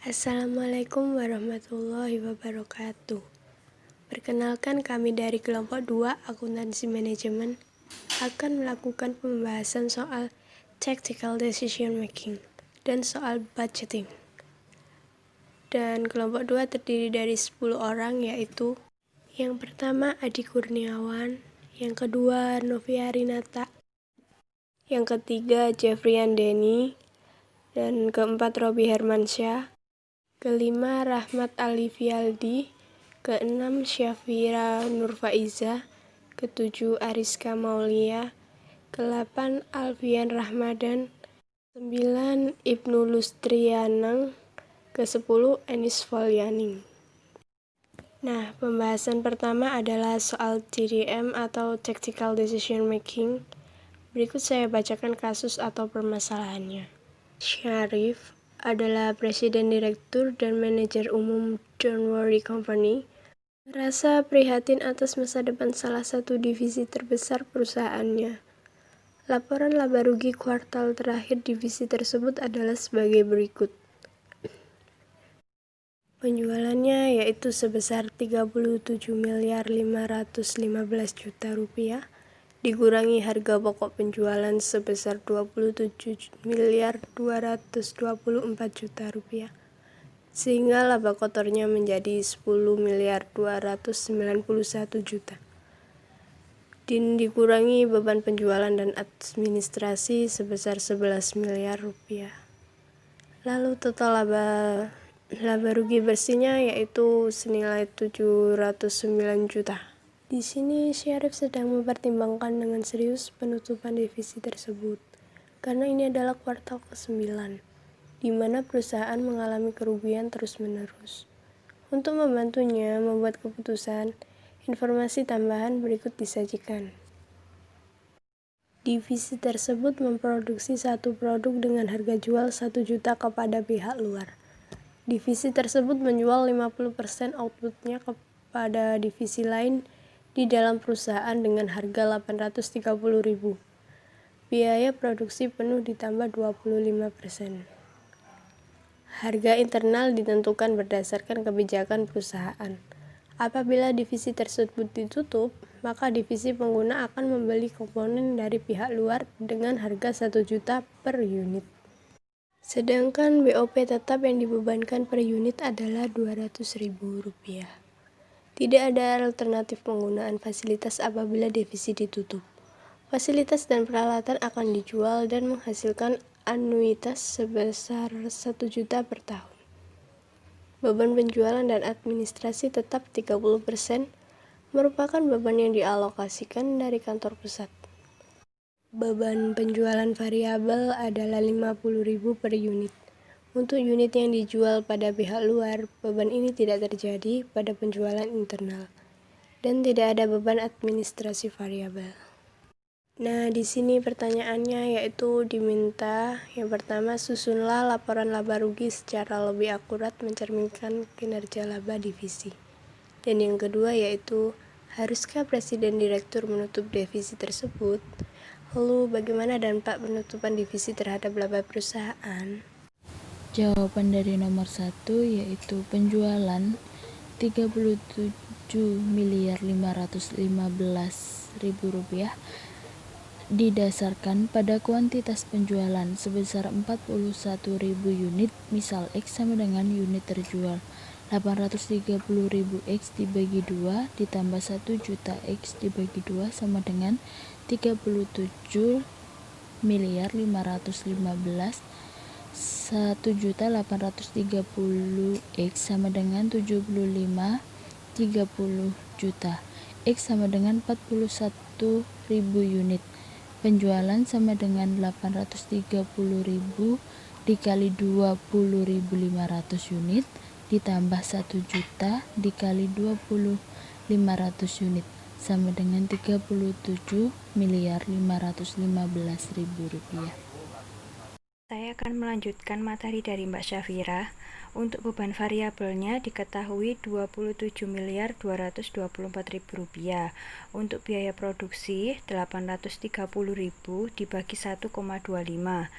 Assalamualaikum warahmatullahi wabarakatuh. Perkenalkan, kami dari kelompok 2 Akuntansi Manajemen akan melakukan pembahasan soal Tactical Decision Making dan soal Budgeting. Dan kelompok 2 terdiri dari 10 orang, yaitu yang pertama Adi Kurniawan, yang kedua Novia Rinata, yang ketiga Jeffrian Denny, dan keempat Robi Hermansyah, kelima Rahmat Alifialdi, keenam Syafira Nurfaiza, ketujuh Ariska Maulia, ke-8 Alfian Rahmadan, 9 Ibnu Lustrianang, ke-10 Enis Volyaning. Nah, pembahasan pertama adalah soal TDM atau Tactical Decision Making. Berikut saya bacakan kasus atau permasalahannya. Syarif adalah Presiden Direktur dan Manajer Umum Don't Worry Company, merasa prihatin atas masa depan salah satu divisi terbesar perusahaannya. Laporan laba rugi kuartal terakhir divisi tersebut adalah sebagai berikut. Penjualannya yaitu sebesar 37.515 juta rupiah, dikurangi harga pokok penjualan sebesar 27.224 juta rupiah, sehingga laba kotornya menjadi 10.291 juta. Dikurangi beban penjualan dan administrasi sebesar 11 miliar rupiah. Lalu total laba rugi bersihnya yaitu senilai 709 juta. Di sini Syarif sedang mempertimbangkan dengan serius penutupan divisi tersebut, karena ini adalah kuartal ke-9, di mana perusahaan mengalami kerugian terus-menerus. Untuk membantunya membuat keputusan, informasi tambahan berikut disajikan. Divisi tersebut memproduksi satu produk dengan harga jual 1 juta kepada pihak luar. Divisi tersebut menjual 50% outputnya kepada divisi lain di dalam perusahaan dengan harga 830.000. Biaya produksi penuh ditambah 25%. Harga internal ditentukan berdasarkan kebijakan perusahaan. Apabila divisi tersebut ditutup, maka divisi pengguna akan membeli komponen dari pihak luar dengan harga 1 juta per unit. Sedangkan BOP tetap yang dibebankan per unit adalah Rp200.000. Tidak ada alternatif penggunaan fasilitas apabila divisi ditutup. Fasilitas dan peralatan akan dijual dan menghasilkan anuitas sebesar 1 juta per tahun. Beban penjualan dan administrasi tetap 30%, merupakan beban yang dialokasikan dari kantor pusat. Beban penjualan variabel adalah 50.000 per unit. Untuk unit yang dijual pada pihak luar, beban ini tidak terjadi pada penjualan internal, dan tidak ada beban administrasi variabel. Nah, di sini pertanyaannya yaitu diminta, yang pertama, susunlah laporan laba rugi secara lebih akurat mencerminkan kinerja laba divisi. Dan yang kedua yaitu, haruskah Presiden Direktur menutup divisi tersebut? Lalu bagaimana dampak penutupan divisi terhadap laba perusahaan? Jawaban dari nomor 1 yaitu penjualan 37.515.000 rupiah didasarkan pada kuantitas penjualan sebesar 41.000 unit, misal X sama dengan unit terjual 830.000 X dibagi 2 ditambah 1 juta X dibagi 2 sama dengan 37.515 1.830 X sama dengan 75 30 juta. X sama dengan 41.000 unit. Penjualan sama dengan 830.000 dikali 20.500 unit ditambah 1 juta dikali 20.500 unit sama dengan 37.515.000 rupiah. Saya akan melanjutkan materi dari Mbak Syafira. Untuk beban variabelnya diketahui Rp27.224.000. Untuk biaya produksi 830.000 dibagi 1,25.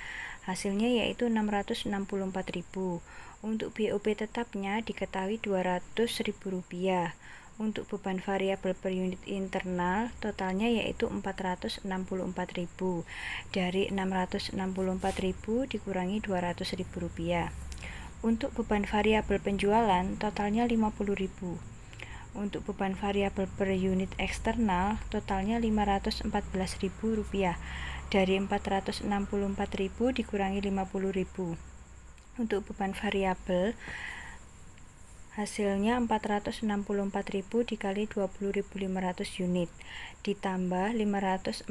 hasilnya yaitu 664.000. Untuk BOP tetapnya diketahui Rp200.000. Untuk beban variabel per unit internal totalnya yaitu 464.000. Dari 664.000 dikurangi Rp200.000. Untuk beban variabel penjualan totalnya 50.000. Untuk beban variabel per unit eksternal totalnya Rp514.000. Dari 464.000 dikurangi 50.000. Untuk beban variabel hasilnya 464.000 dikali 20.500 unit ditambah 514.000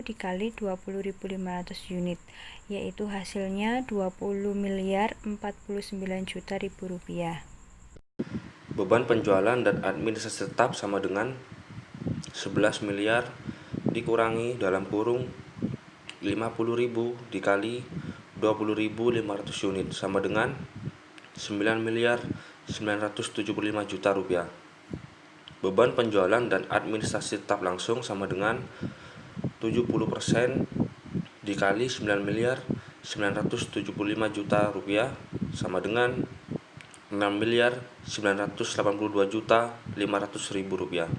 dikali 20.500 unit, yaitu hasilnya 20.049 juta rupiah. Beban penjualan dan administrasi tetap sama dengan 11 miliar dikurangi dalam kurung 50.000 dikali 20.500 unit sama dengan 9.975 juta rupiah. Beban penjualan dan administrasi tetap langsung sama dengan 70% dikali 9.975 juta rupiah sama dengan 6.982 juta 500.000 rupiah.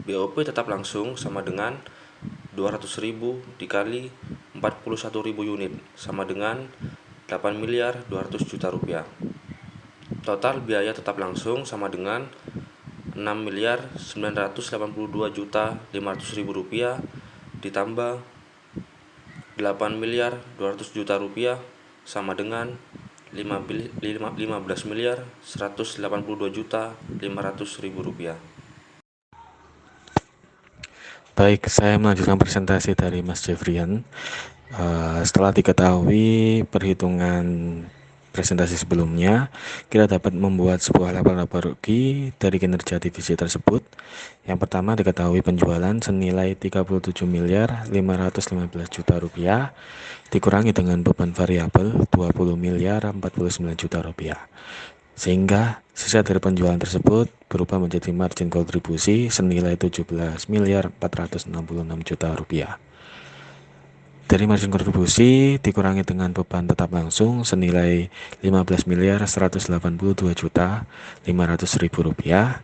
BOP tetap langsung sama dengan 200.000 dikali 41.000 unit sama dengan 8.200 juta rupiah. Total biaya tetap langsung sama dengan 6.982 juta 500.000 rupiah ditambah 8.200 juta rupiah sama dengan 15.182 juta 500.000 rupiah. Baik, saya melanjutkan presentasi dari Mas Jeffrian. Setelah diketahui perhitungan presentasi sebelumnya, kita dapat membuat sebuah laporan rugi dari kinerja divisi tersebut. Yang pertama diketahui penjualan senilai 37.515 juta rupiah dikurangi dengan beban variabel 20.049 juta rupiah. Sehingga sisa dari penjualan tersebut berubah menjadi margin kontribusi senilai 17.466 juta rupiah. Dari margin kontribusi dikurangi dengan beban tetap langsung senilai 15.182 juta 500.000 rupiah,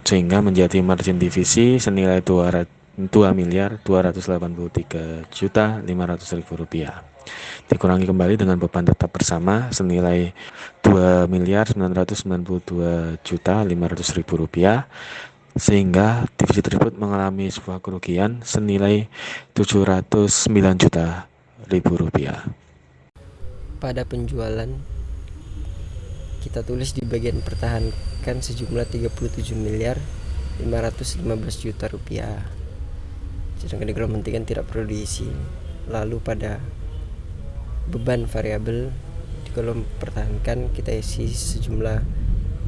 sehingga menjadi margin divisi senilai 2.283 juta 500.000 rupiah. Dikurangi kembali dengan beban tetap bersama senilai 2.992 juta 500.000 rupiah, sehingga divisi tersebut mengalami sebuah kerugian senilai 709 juta rupiah. Pada penjualan kita tulis di bagian pertahankan sejumlah 37.515 juta rupiah, sedangkan di kolom hentikan tidak perlu diisi. Lalu pada beban variabel di kolom pertahankan kita isi sejumlah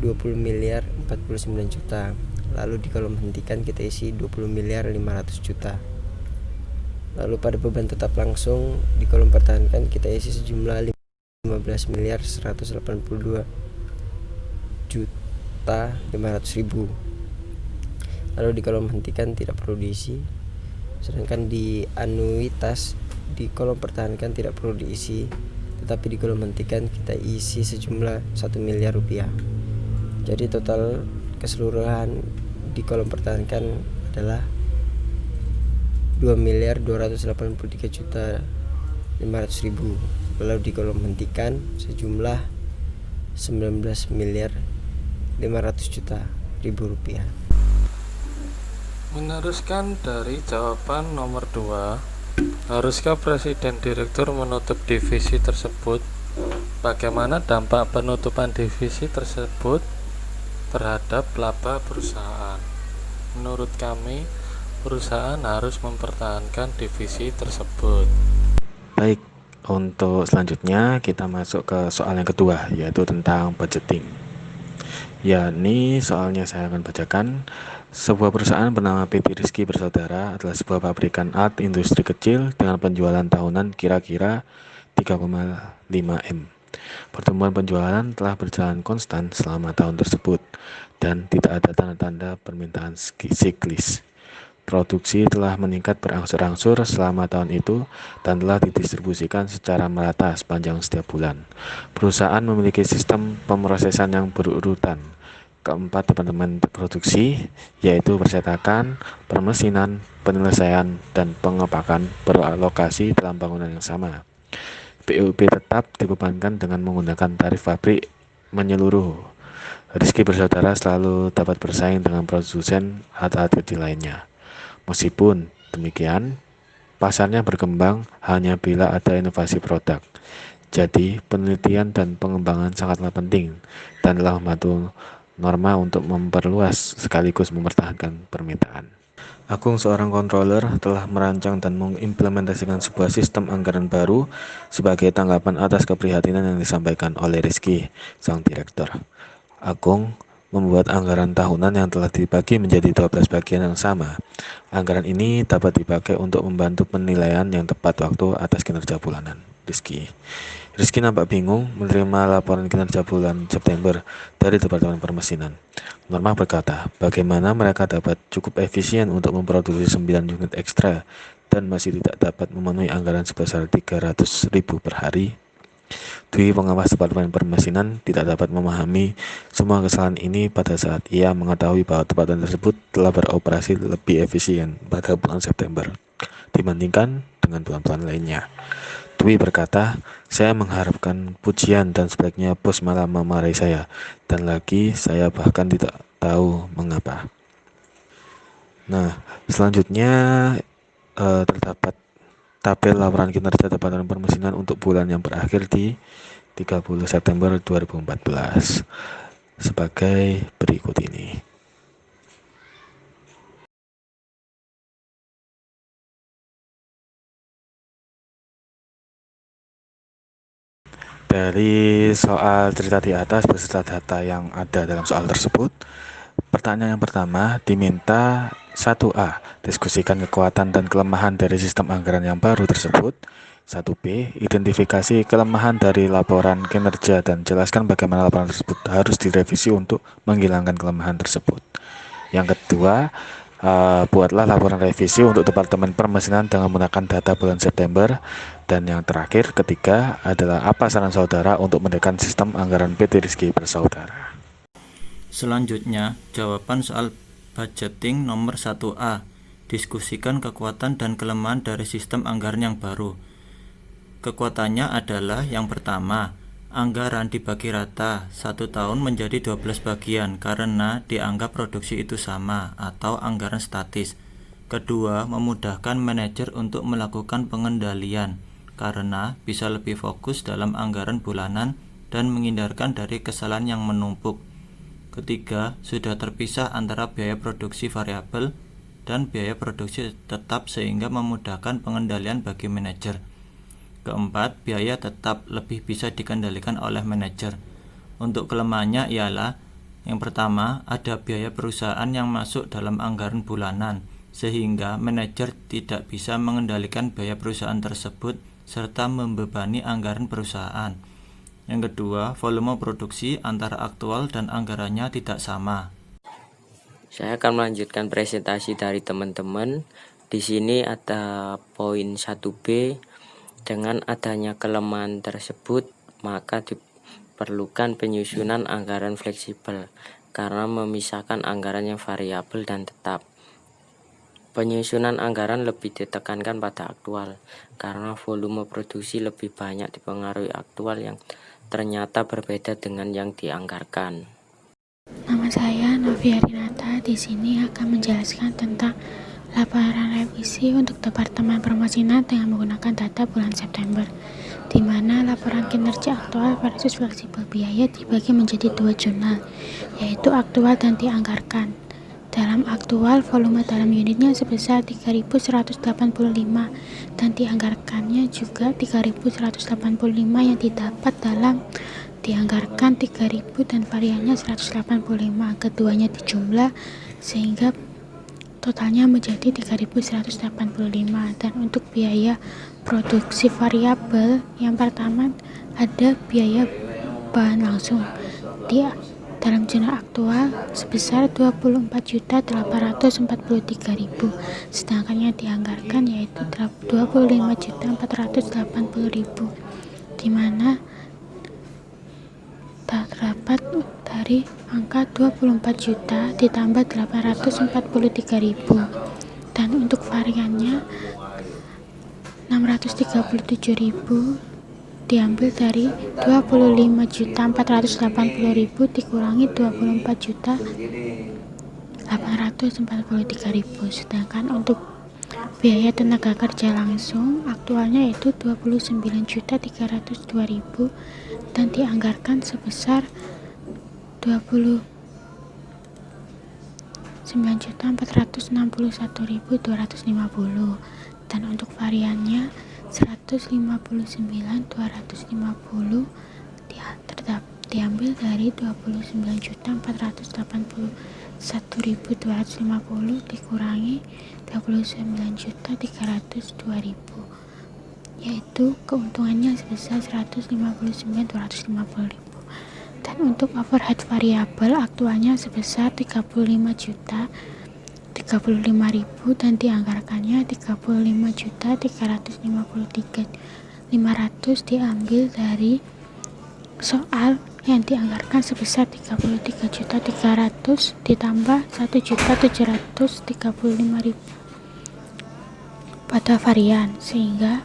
20.049 juta. Lalu di kolom hentikan kita isi 20.500 juta. Lalu pada beban tetap langsung di kolom pertahankan kita isi sejumlah 15.182 juta 500.000. Lalu di kolom hentikan tidak perlu diisi. Sedangkan di anuitas di kolom pertahankan tidak perlu diisi, tetapi di kolom hentikan kita isi sejumlah 1 miliar rupiah. Jadi total keseluruhan di kolom pertahankan adalah 2.283 juta 500.000. Lalu di kolom hentikan sejumlah 19.500 juta rupiah. Meneruskan dari jawaban nomor 2, haruskah Presiden Direktur menutup divisi tersebut? Bagaimana dampak penutupan divisi tersebut terhadap laba perusahaan? Menurut kami, perusahaan harus mempertahankan divisi tersebut. Baik, untuk selanjutnya kita masuk ke soal yang kedua, yaitu tentang budgeting. Yakni soalnya saya akan bacakan. Sebuah perusahaan bernama PT Rizky Bersaudara adalah sebuah pabrikan art industri kecil dengan penjualan tahunan kira-kira 3,5 M. Pertumbuhan penjualan telah berjalan konstan selama tahun tersebut dan tidak ada tanda-tanda permintaan siklis. produksi telah meningkat berangsur-angsur selama tahun itu dan telah didistribusikan secara merata sepanjang setiap bulan. Perusahaan memiliki sistem pemrosesan yang berurutan. Keempat departemen produksi, yaitu percetakan, permesinan, penyelesaian, dan pengepakan beralokasi dalam bangunan yang sama. BUP tetap dibebankan dengan menggunakan tarif pabrik menyeluruh. Rizky bersaudara selalu dapat bersaing dengan produsen alat kecil lainnya. Meskipun demikian, pasarnya berkembang hanya bila ada inovasi produk. Jadi, penelitian dan pengembangan sangatlah penting dan telah membantu Norma untuk memperluas sekaligus mempertahankan permintaan. Agung, seorang controller, telah merancang dan mengimplementasikan sebuah sistem anggaran baru sebagai tanggapan atas keprihatinan yang disampaikan oleh Rizky, sang direktur. Agung membuat anggaran tahunan yang telah dibagi menjadi 12 bagian yang sama. Anggaran ini dapat dipakai untuk membantu penilaian yang tepat waktu atas kinerja bulanan. Rizky nampak bingung menerima laporan kinerja bulan September dari Departemen Permesinan. Norma berkata, bagaimana mereka dapat cukup efisien untuk memproduksi 9 unit ekstra dan masih tidak dapat memenuhi anggaran sebesar 300.000 per hari. Dwi, pengawas Departemen Permesinan, tidak dapat memahami semua kesalahan ini pada saat ia mengetahui bahwa departemen tersebut telah beroperasi lebih efisien pada bulan September dibandingkan dengan bulan-bulan lainnya. Dwi berkata, saya mengharapkan pujian dan sebaiknya bos malah memarahi saya, dan lagi saya bahkan tidak tahu mengapa. Nah, selanjutnya terdapat tabel laporan kinerja Departemen Permesinan untuk bulan yang berakhir di 30 September 2014 sebagai berikut ini. Dari soal cerita di atas beserta data yang ada dalam soal tersebut, pertanyaan yang pertama diminta 1A, diskusikan kekuatan dan kelemahan dari sistem anggaran yang baru tersebut. 1B, identifikasi kelemahan dari laporan kinerja dan jelaskan bagaimana laporan tersebut harus direvisi untuk menghilangkan kelemahan tersebut. Yang kedua, buatlah laporan revisi untuk Departemen Permesinan dengan menggunakan data bulan September. Dan yang terakhir, ketiga, adalah apa saran saudara untuk menekan sistem anggaran PT Rizky Bersaudara. Selanjutnya, jawaban soal budgeting nomor 1A. Diskusikan kekuatan dan kelemahan dari sistem anggaran yang baru. Kekuatannya adalah yang pertama, anggaran dibagi rata 1 tahun menjadi 12 bagian karena dianggap produksi itu sama atau anggaran statis. Kedua, memudahkan manajer untuk melakukan pengendalian karena bisa lebih fokus dalam anggaran bulanan dan menghindarkan dari kesalahan yang menumpuk. Ketiga, sudah terpisah antara biaya produksi variabel dan biaya produksi tetap sehingga memudahkan pengendalian bagi manajer. Keempat, biaya tetap lebih bisa dikendalikan oleh manajer. Untuk kelemahannya ialah yang pertama, ada biaya perusahaan yang masuk dalam anggaran bulanan sehingga manajer tidak bisa mengendalikan biaya perusahaan tersebut serta membebani anggaran perusahaan. Yang kedua, volume produksi antara aktual dan anggarannya tidak sama. Saya akan melanjutkan presentasi dari teman-teman. Di sini ada poin 1B. Dengan adanya kelemahan tersebut, maka diperlukan penyusunan anggaran fleksibel karena memisahkan anggaran yang variabel dan tetap. Penyusunan anggaran lebih ditekankan pada aktual karena volume produksi lebih banyak dipengaruhi aktual yang ternyata berbeda dengan yang dianggarkan. Nama saya Novia Rinata. Di sini akan menjelaskan tentang laporan revisi untuk Departemen Permesinan dengan menggunakan data bulan September, di mana laporan kinerja aktual versus fleksibel biaya dibagi menjadi 2 jurnal, yaitu aktual dan dianggarkan. Dalam aktual, volume dalam unitnya sebesar 3.185 dan dianggarkannya juga 3.185 yang didapat dalam dianggarkan 3.000 dan variannya 185. Keduanya dijumlah sehingga totalnya menjadi 3.185. Dan untuk biaya produksi variabel, yang pertama ada biaya bahan langsung. dalam jumlah aktual sebesar 24.843.000, sedangkan yang dianggarkan yaitu 25.480.000, di mana terdapat dari angka 24 juta ditambah 843.000, dan untuk variannya 637.000 diambil dari 25.480.000 dikurangi 24.843.000, sedangkan untuk biaya tenaga kerja langsung aktualnya yaitu 29.302.000 dan dianggarkan sebesar 29.461.250, dan untuk variannya 159.250 diambil dari 29.481.250 dikurangi 29.302.000, yaitu keuntungannya sebesar 159.250.000. Dan untuk overhead variabel aktualnya sebesar 35.035.000 dan dianggarkannya 35.353.500 diambil dari soal yang dianggarkan sebesar 33.300 ditambah 1.735.000 pada varian, sehingga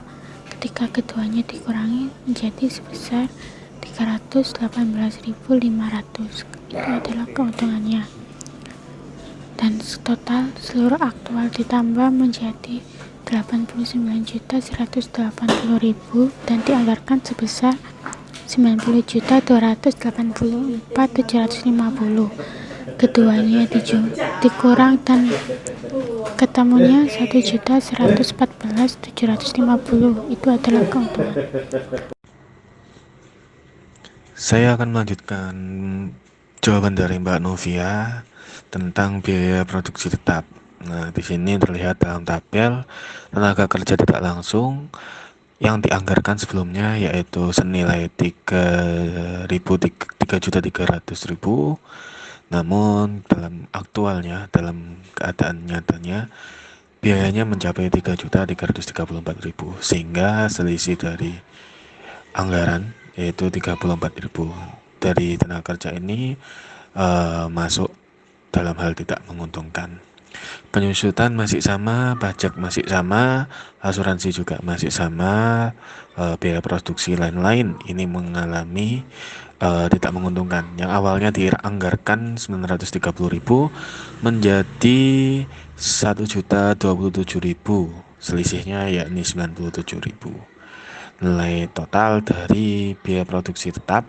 ketika keduanya dikurangi menjadi sebesar 318.500. Itu adalah keuntungannya. Dan total seluruh aktual ditambah menjadi 89.180.000 dan dianggarkan sebesar 90.284.750. Keduanya dikurang dan ketemunya 1.114.750. Itu adalah keuntungan. Saya akan melanjutkan jawaban dari Mbak Novia tentang biaya produksi tetap. Nah, di sini terlihat dalam tabel tenaga kerja tidak langsung yang dianggarkan sebelumnya yaitu senilai 3.300.000. Namun dalam aktualnya, dalam keadaan nyatanya, biayanya mencapai 3.334.000, sehingga selisih dari anggaran yaitu 34.000 dari tenaga kerja ini masuk dalam hal tidak menguntungkan. Penyusutan masih sama, pajak masih sama, asuransi juga masih sama, biaya produksi lain-lain ini mengalami tidak menguntungkan. Yang awalnya dianggarkan 930.000 menjadi 1.027.000, selisihnya yakni 97.000. Nilai total dari biaya produksi tetap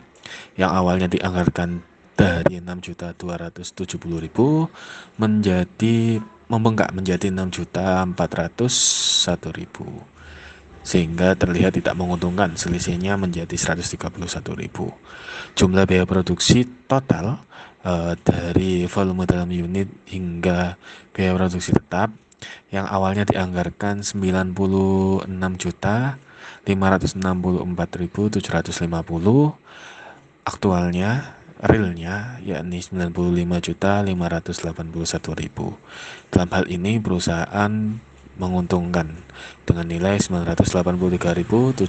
yang awalnya dianggarkan dari 6.270.000 menjadi membengkak menjadi 6.401.000, sehingga terlihat tidak menguntungkan, selisihnya menjadi 131.000. Jumlah biaya produksi total dari volume dalam unit hingga biaya produksi tetap yang awalnya dianggarkan 96.564.750, aktualnya realnya yakni 95.581.000. Dalam hal ini perusahaan menguntungkan dengan nilai 983.750.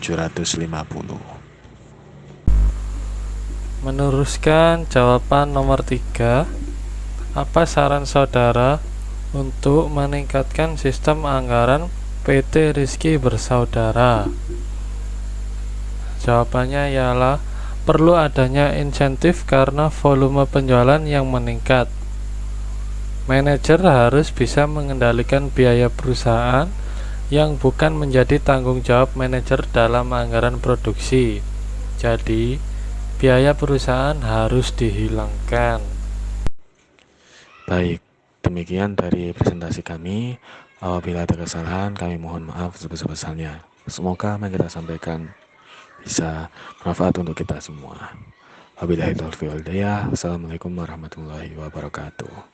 Meneruskan jawaban nomor 3. Apa saran saudara untuk meningkatkan sistem anggaran PT Rizky Bersaudara? Jawabannya ialah perlu adanya insentif karena volume penjualan yang meningkat. Manajer harus bisa mengendalikan biaya perusahaan yang bukan menjadi tanggung jawab manajer dalam anggaran produksi. Jadi, biaya perusahaan harus dihilangkan. Baik, demikian dari presentasi kami. Apabila ada kesalahan, kami mohon maaf sebesar-besarnya. Semoga yang kita sampaikan bisa bermanfaat untuk kita semua. Wabillahi taufiq wal hidayah. Assalamualaikum warahmatullahi wabarakatuh.